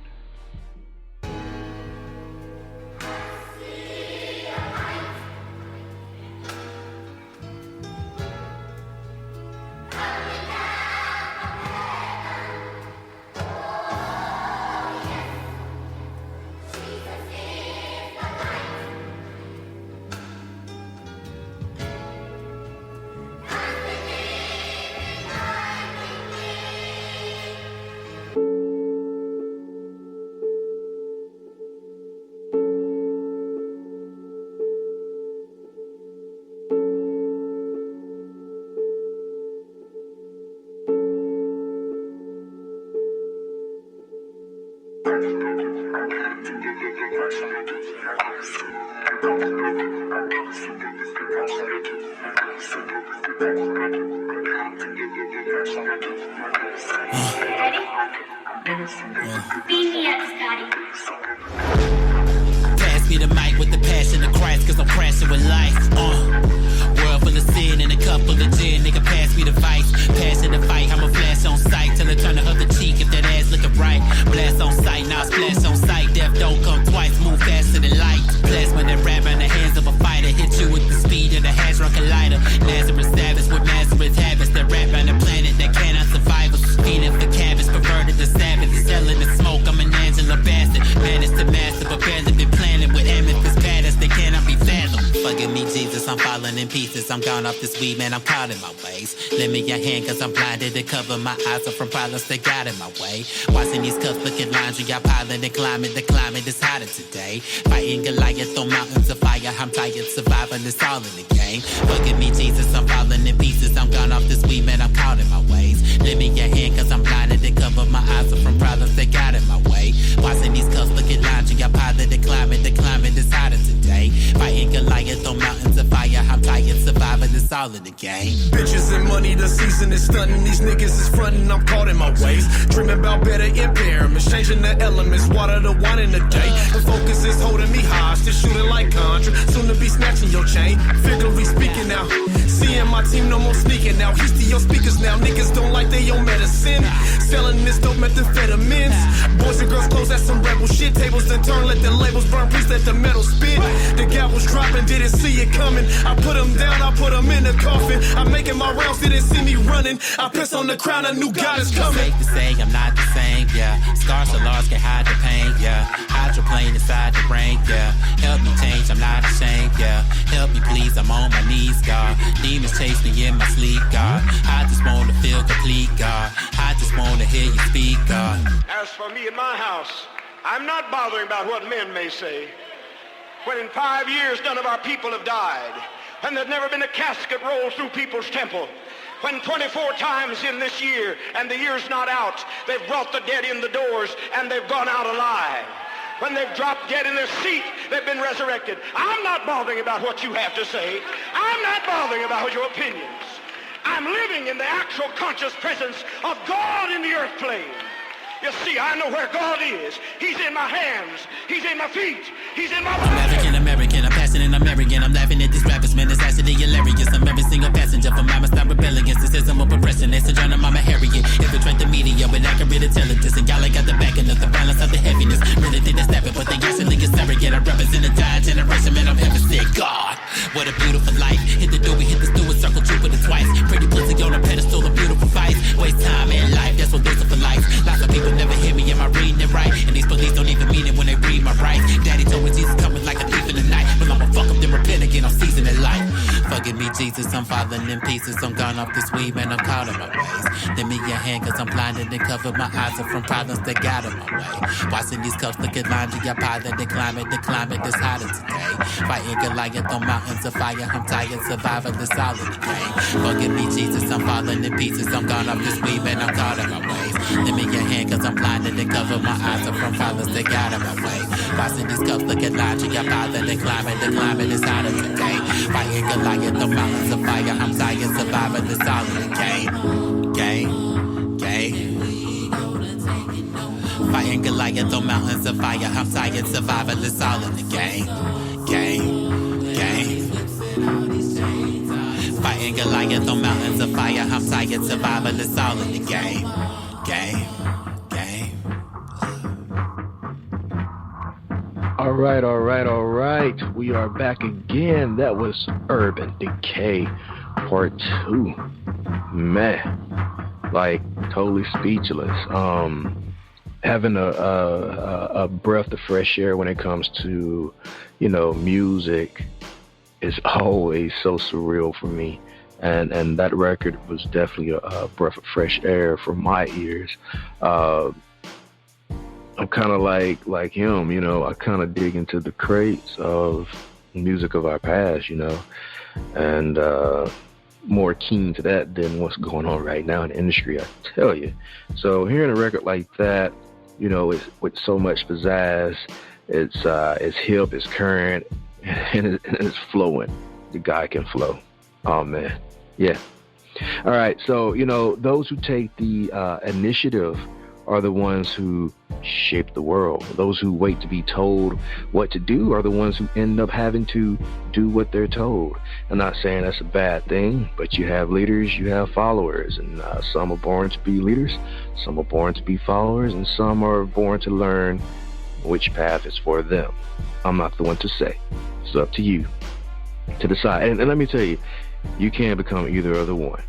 Pass me the mic with the passion of Christ, cause I'm crashing with life. World full of sin and a cup full of gin. Nigga, pass me the vice. Passion to fight, I'ma flash on sight till I turn the other cheek if that ass looking right. Blast on sight, now splash on sight. Death don't come twice, move faster than light. Plasma that rap in the hands of a fighter. Hit you with the speed of the Hadron Collider. Lazarus savage with Nazareth habits that rap on the planet that cannot survive us. Feeding for cabbage, perverted the savage. Selling the smoke, I'm an Angela bastard. Managed to master, but barely been planning with amethyst patterns. They cannot be fathomed. Forgive me, Jesus, I'm falling in pieces. I'm gone off this weed, man, I'm caught in my ways. Lend me your hand, cause I'm blinded to cover my eyes up from problems that got in my way. Watching these cups looking laundry, I'm piling and climbing. The climate is hotter today. Fighting Goliath on mountains of fire. I'm tired surviving, it's all in the game. Forgive me, Jesus, I'm falling in pieces. I'm gone off this weed, man, I'm caught in my ways. Lend me your hand, cause I'm blinded to cover my eyes up from problems that got in my way. Watching these cups looking laundry, I'm piling and climbing. The climate is hotter today. Fighting Goliath on mountains of fire. I'm tired surviving, it's all in the game. Bitches and money, the season is stunting. These niggas is frontin', I'm caught in my ways. Dreaming about better impairments, changing the elements, water to wine in the day. The focus is holding me hostage, shooting like Contra. Soon to be snatching your chain, figuratively speaking now. Seeing my team no more sneaking now. He's to your speakers now, niggas don't like they own medicine. Selling this dope methamphetamines. Boys and girls close at some rebel shit. Tables then turn, let the labels burn, please let the metal spit. The gavels dropping, didn't see it coming. I put them down, I put them in the coffin. I'm making my rounds, didn't see me running. I piss on the crown, a new God is coming. Safe to say I'm not the same, yeah. Scars so large can hide the pain, yeah. Hydroplane inside the brain, yeah. Help me change, I'm not ashamed, yeah. Help me please, I'm on my knees, God. Demons chase me in my sleep, God. I just wanna feel complete, God. I just wanna hear you speak, God. As for me and my house, I'm not bothering about what men may say. When in 5 years none of our people have died, and there's never been a casket rolled through people's temple. When 24 times in this year, and the year's not out, they've brought the dead in the doors, and they've gone out alive. When they've dropped dead in their seat, they've been resurrected. I'm not bothering about what you have to say. I'm not bothering about your opinions. I'm living in the actual conscious presence of God in the earth plane. You see, I know where God is. He's in my hands. He's in my feet. He's in my body. I'm African-American, I'm passionate, I'm arrogant. I'm laughing at these rappers, man, it's actually hilarious. I'm every single passenger for mama, stop rebelling against the system of oppression. It's a journey, mama Harriet. Infiltrate the media with accurate intelligence. And y'all ain't got the backing of the violence of the heaviness. Really didn't step it, but they actually get surrogate. I represent a dying generation, man, I'm heaven sick. God, what a beautiful life. Hit the door, we hit the steward, circle Jupiter twice. Pretty pussy on a pedestal, a beautiful fight. Waste time and life, that's what those are for life. Lots of people never hear me, am I reading it right? And these police don't even mean it when they read my rights. Daddy told me Jesus coming like a thief in the night. But I'ma fuck up then repent again, I'm seasoning life. Forgive me, Jesus, I'm falling in pieces. I'm gone off this weed, man, I'm caught in my ways. Lend me your hand, cause I'm blinded and covered my eyes are from problems that got in my way. Watching these cups look at laundry, I pilot the climate is hotter today. Fighting Goliath on mountains of fire, I'm tired, surviving the solid decay. Forgive me, Jesus, I'm falling in pieces. I'm gone off this weed, man, I'm caught in my ways. Lend me your hand, cause I'm blinded and covered my eyes are from problems that got in my way. Watching these cups look at laundry, I pilot the climate is hotter today. Fighting Goliath on mountains of fire, I'm tired, surviving the solid decay. Fighting Goliath on mountains of fire, I'm tired, surviving the solid decay. Fighting Goliath on mountains of fire, I'm tired, surviving the solid decay. All right. We are back again. That was Urban Decay Part 2. Man, like totally speechless. Having a breath of fresh air when it comes to, music is always so surreal for me. And that record was definitely a breath of fresh air for my ears. I'm kind of like him, I kind of dig into the crates of music of our past, and more keen to that than what's going on right now in the industry, I tell you. So hearing a record like that, it's with so much pizzazz, it's hip, it's current, and it's flowing. The guy can flow. Oh, man. Yeah. All right. So, those who take the initiative are the ones who shape the world. Those who wait to be told what to do are the ones who end up having to do what they're told. I'm not saying that's a bad thing, but you have leaders, you have followers, and some are born to be leaders, some are born to be followers, and some are born to learn which path is for them. I'm not the one to say. It's up to you to decide. And let me tell you, you can become either of the one.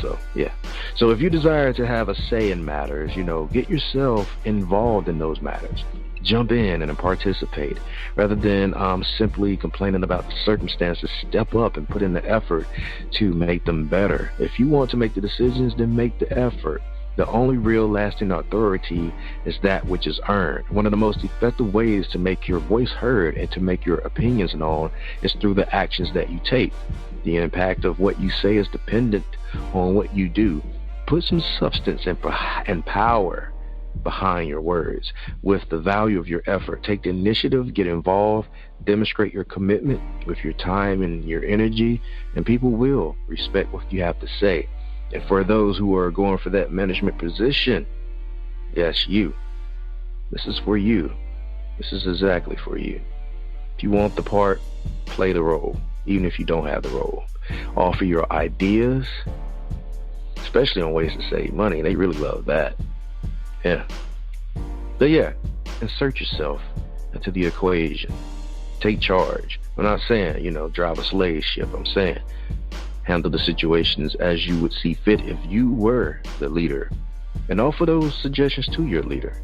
So, yeah. So if you desire to have a say in matters, get yourself involved in those matters. Jump in and participate. Rather than simply complaining about the circumstances, step up and put in the effort to make them better. If you want to make the decisions, then make the effort. The only real lasting authority is that which is earned. One of the most effective ways to make your voice heard and to make your opinions known is through the actions that you take. The impact of what you say is dependent on what you do. Put some substance and power behind your words with the value of your effort. Take the initiative, get involved, demonstrate your commitment with your time and your energy, and people will respect what you have to say. And for those who are going for that management position, yes, you. This is for you. This is exactly for you. If you want the part, play the role, even if you don't have the role. Offer your ideas, especially on ways to save money. They really love that. Yeah. But yeah, insert yourself into the equation. Take charge. I'm not saying, drive a slave ship. I'm saying handle the situations as you would see fit if you were the leader. And offer those suggestions to your leader.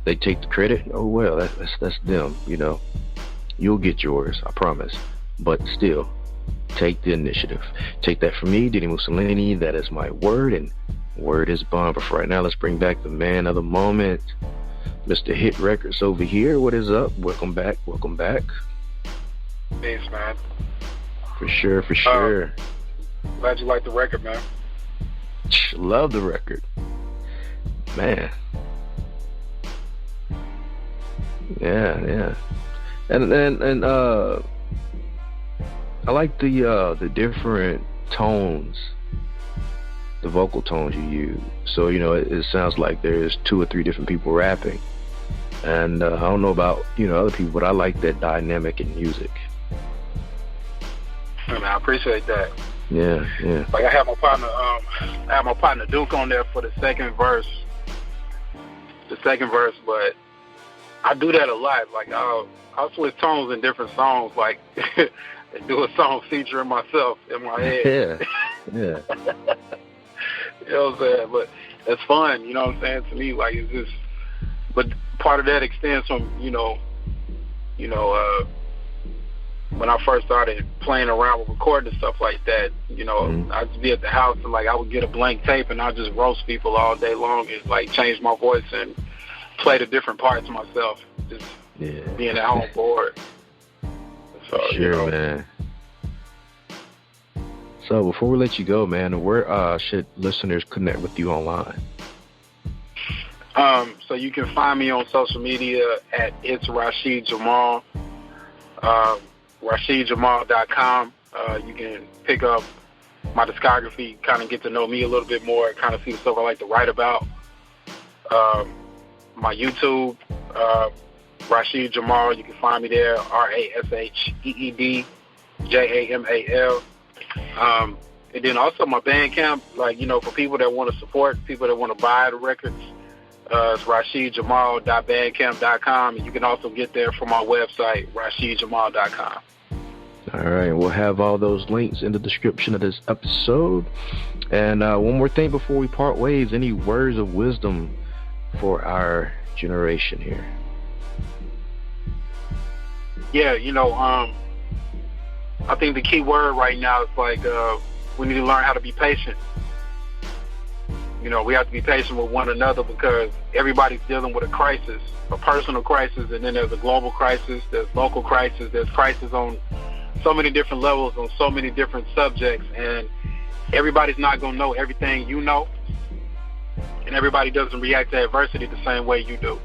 They take the credit. Oh, well, that's them, You'll get yours, I promise. But still, take the initiative. Take that from me, dini-mussolini. That is my word, and word is bond. But for right now, let's bring back the man of the moment, Mr. Hit Records over here. What is up? Welcome back. Thanks, man. For sure. Glad you like the record, man. Love the record, man. Yeah. And I like the different tones, the vocal tones you use. So it sounds like there's 2 or 3 different people rapping, and I don't know about other people, but I like that dynamic in music. I appreciate that. Yeah. Like I had my partner Duke on there for the second verse, but I do that a lot. Like I'll switch tones in different songs, like and do a song featuring myself in my head. Yeah. You know what I'm saying? But it's fun, you know what I'm saying? To me, like it's just, but part of that extends from, when I first started playing around with recording and stuff like that, you know, I'd just be at the house and like I would get a blank tape and I'd just roast people all day long and like change my voice and play the different parts myself, just being at home bored. So, sure, you know, man. So before we let you go, man, where should listeners connect with you online? So you can find me on social media at It's Rasheed Jamal, RasheedJamal.com. You can pick up my discography, kind of get to know me a little bit more, kind of see the stuff I like to write about. My YouTube, Rasheed Jamal, you can find me there, RasheedJamal. And then also my Bandcamp, like, you know, for people that want to support, people that want to buy the records, it's RasheedJamal.bandcamp.com, and you can also get there from our website, RasheedJamal.com. All right, we'll have all those links in the description of this episode. And one more thing before we part ways, any words of wisdom for our generation here? Yeah, you know, I think the key word right now is like we need to learn how to be patient. You know, we have to be patient with one another because everybody's dealing with a crisis, a personal crisis, and then there's a global crisis, there's local crisis, there's crisis on so many different levels, on so many different subjects, and everybody's not going to know everything you know, and everybody doesn't react to adversity the same way you do.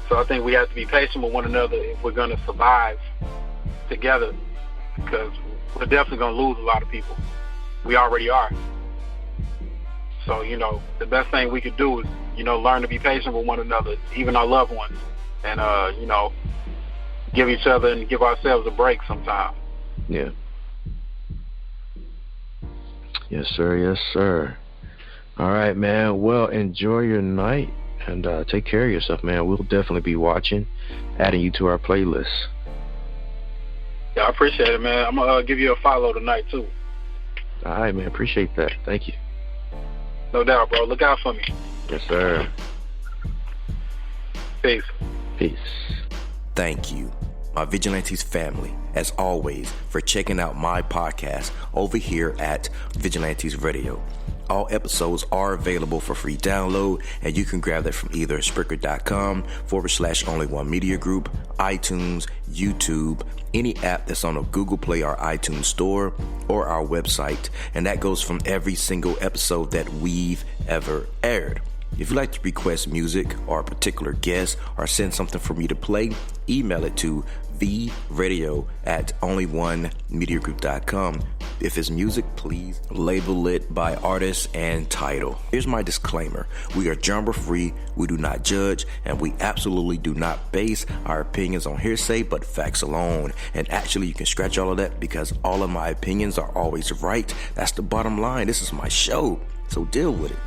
So I think we have to be patient with one another if we're going to survive together, because we're definitely going to lose a lot of people. We already are. So, you know, the best thing we could do is, you know, learn to be patient with one another, even our loved ones, and, you know, give each other and give ourselves a break sometime. Yeah. Yes, sir. Yes, sir. All right, man. Well, enjoy your night and take care of yourself, man. We'll definitely be watching, adding you to our playlist. Yeah, I appreciate it, man. I'm going to give you a follow tonight, too. All right, man. Appreciate that. Thank you. No doubt, bro. Look out for me. Yes, sir. Peace. Peace. Thank you, my Vigilantes family, as always, for checking out my podcast over here at Vigilantes Radio. All episodes are available for free download, and you can grab that from either Spreaker.com/only1media group, iTunes, YouTube, any app that's on a Google Play or iTunes store, or our website. And that goes from every single episode that we've ever aired. If you'd like to request music or a particular guest or send something for me to play, email it to theradio@onlyonemediagroup.com. If it's music, please label it by artist and title. Here's my disclaimer. We are genre free, we do not judge, and we absolutely do not base our opinions on hearsay but facts alone. And actually, you can scratch all of that because all of my opinions are always right. That's the bottom line. This is my show, so deal with it.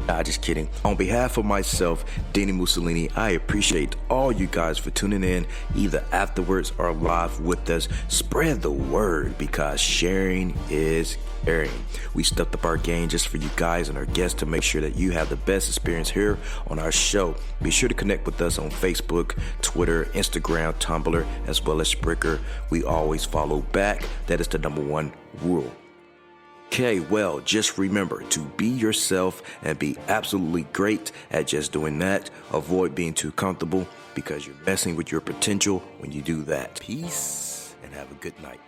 Nah, just kidding. On behalf of myself, Dini-Mussolini, I appreciate all you guys for tuning in, either afterwards or live with us. Spread the word because sharing is caring. We stepped up our game just for you guys and our guests to make sure that you have the best experience here on our show. Be sure to connect with us on Facebook, Twitter, Instagram, Tumblr, as well as Spreaker. We always follow back. That is the #1 rule. Okay, well, just remember to be yourself and be absolutely great at just doing that. Avoid being too comfortable because you're messing with your potential when you do that. Peace and have a good night.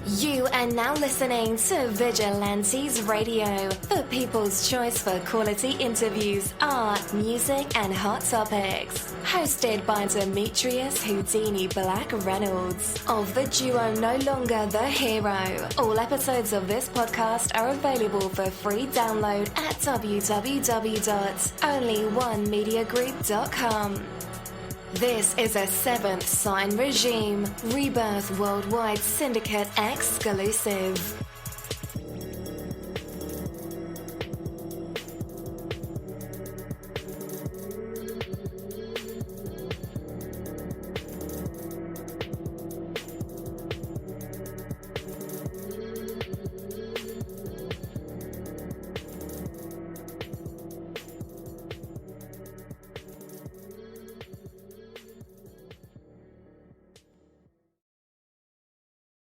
You are now listening to Vigilantes Radio, the people's choice for quality interviews, art, music, and hot topics. Hosted by Demetrius Houdini Black Reynolds of the duo No Longer the Hero. All episodes of this podcast are available for free download at www.onlyonemediagroup.com. This is a Seventh Sign Regime Rebirth Worldwide Syndicate exclusive.